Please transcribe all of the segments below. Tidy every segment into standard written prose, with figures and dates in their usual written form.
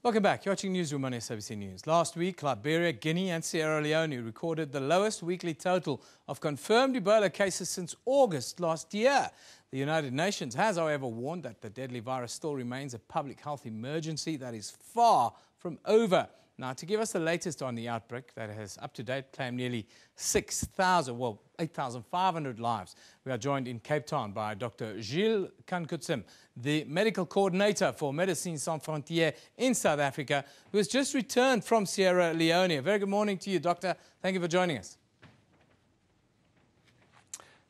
Welcome back. You're watching Newsroom on SABC News. Last week, Liberia, Guinea and Sierra Leone recorded the lowest weekly total of confirmed Ebola cases since August last year. The United Nations has, however, warned that the deadly virus still remains a public health emergency that is far from over. Now, to give us the latest on the outbreak that has up-to-date claimed nearly 8,500 lives, we are joined in Cape Town by Dr Gilles Cutsem, the medical coordinator for Médecins Sans Frontières in South Africa, who has just returned from Sierra Leone. A very good morning to you, Doctor. Thank you for joining us.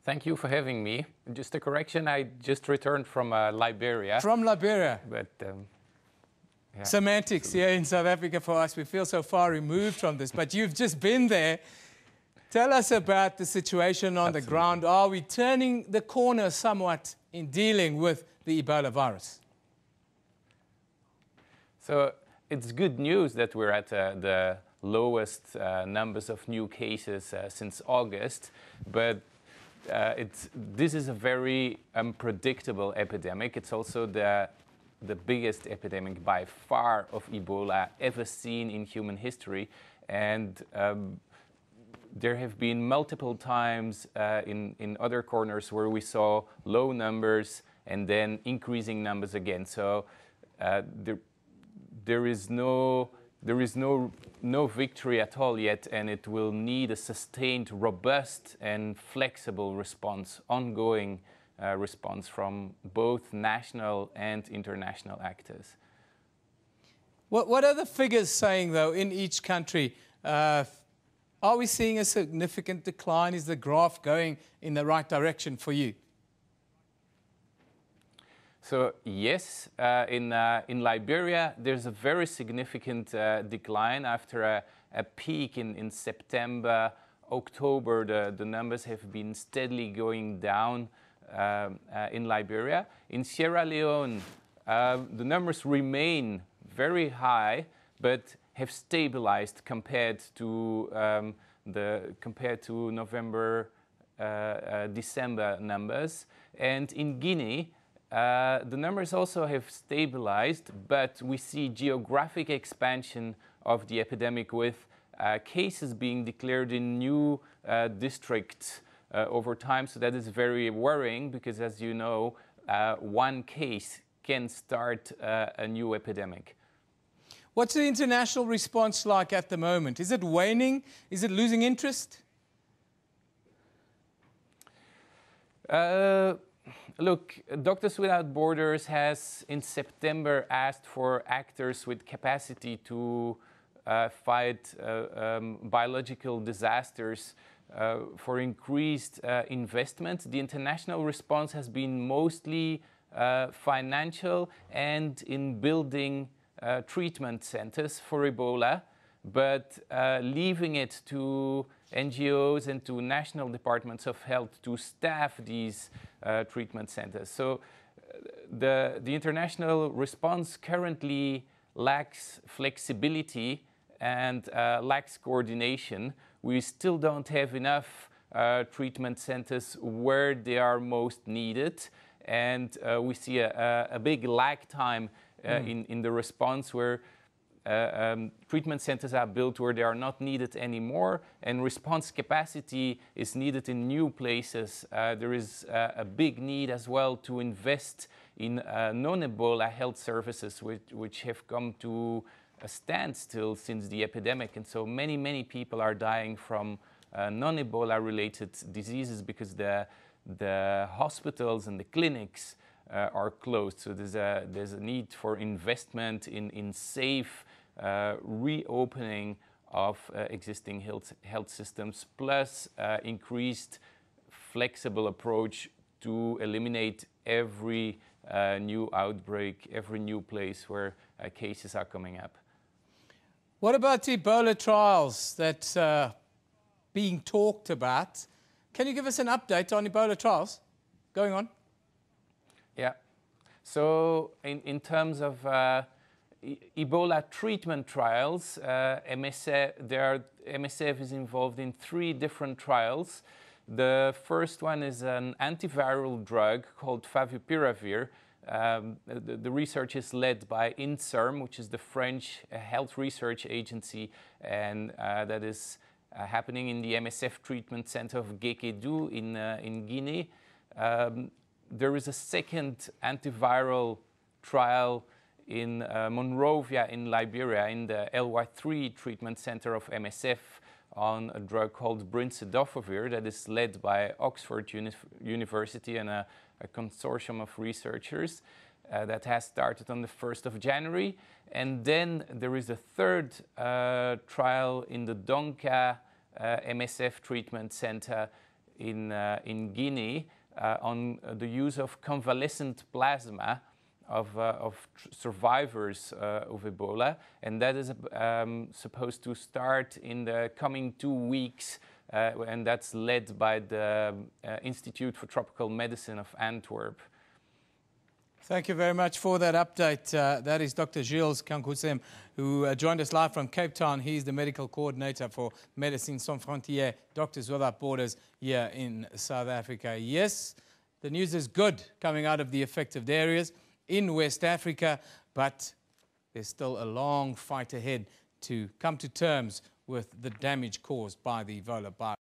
Thank you for having me. Just a correction, I just returned from Liberia. From Liberia? But, yeah. Semantics here in South Africa for us. We feel so far removed from this, but you've just been there. Tell us about the situation on the ground. Are we turning the corner somewhat in dealing with the Ebola virus? So it's good news that we're at the lowest numbers of new cases since August, but this is a very unpredictable epidemic. It's also the biggest epidemic by far of Ebola ever seen in human history. And there have been multiple times in other corners where we saw low numbers and then increasing numbers again. So there is no victory at all yet, and it will need a sustained, robust and flexible response, ongoing response from both national and international actors. What are the figures saying, though, in each country? Are we seeing a significant decline? Is the graph going in the right direction for you? So yes, in Liberia, there's a very significant decline after a peak in September, October. The numbers have been steadily going down in Liberia. In Sierra Leone, the numbers remain very high, but have stabilized compared to November, December numbers. And in Guinea, the numbers also have stabilized, but we see geographic expansion of the epidemic with cases being declared in new districts over time. So that is very worrying because, as you know, one case can start a new epidemic. What's the international response like at the moment? Is it waning? Is it losing interest? Look, Doctors Without Borders has in September asked for actors with capacity to fight biological disasters for increased investment. The international response has been mostly financial and in building treatment centers for Ebola, but leaving it to NGOs and to national departments of health to staff these treatment centers. So the international response currently lacks flexibility and lacks coordination. We still don't have enough treatment centers where they are most needed, and we see a big lag time in the response where treatment centers are built where they are not needed anymore, and response capacity is needed in new places. There is a big need as well to invest in non-Ebola health services, which have come to a standstill since the epidemic. And so many people are dying from non-Ebola related diseases because the hospitals and the clinics are closed. So there's a need for investment in safe reopening of existing health systems, plus increased flexible approach to eliminate every new outbreak, every new place where cases are coming up. What about Ebola trials that are being talked about? Can you give us an update on Ebola trials going on? Yeah. So in terms of Ebola treatment trials, MSF is involved in 3 different trials. The first one is an antiviral drug called favipiravir The research is led by INSERM, which is the French health research agency, and that is happening in the MSF treatment center of Gekedou in Guinea. There is a second antiviral trial in Monrovia in Liberia in the LY3 treatment center of MSF on a drug called brincidofovir that is led by Oxford University and a consortium of researchers that has started on the 1st of January. And then there is a third trial in the Donka MSF treatment center in Guinea on the use of convalescent plasma of survivors of Ebola, and that is supposed to start in the coming 2 weeks, and that's led by the Institute for Tropical Medicine of Antwerp. Thank you very much for that update. That is Dr. Gilles Cutsem, who joined us live from Cape Town. He's the medical coordinator for Médecins Sans Frontières, Doctors Without Borders here in South Africa. Yes, the news is good coming out of the affected areas in West Africa, but there's still a long fight ahead to come to terms with the damage caused by the Ebola virus.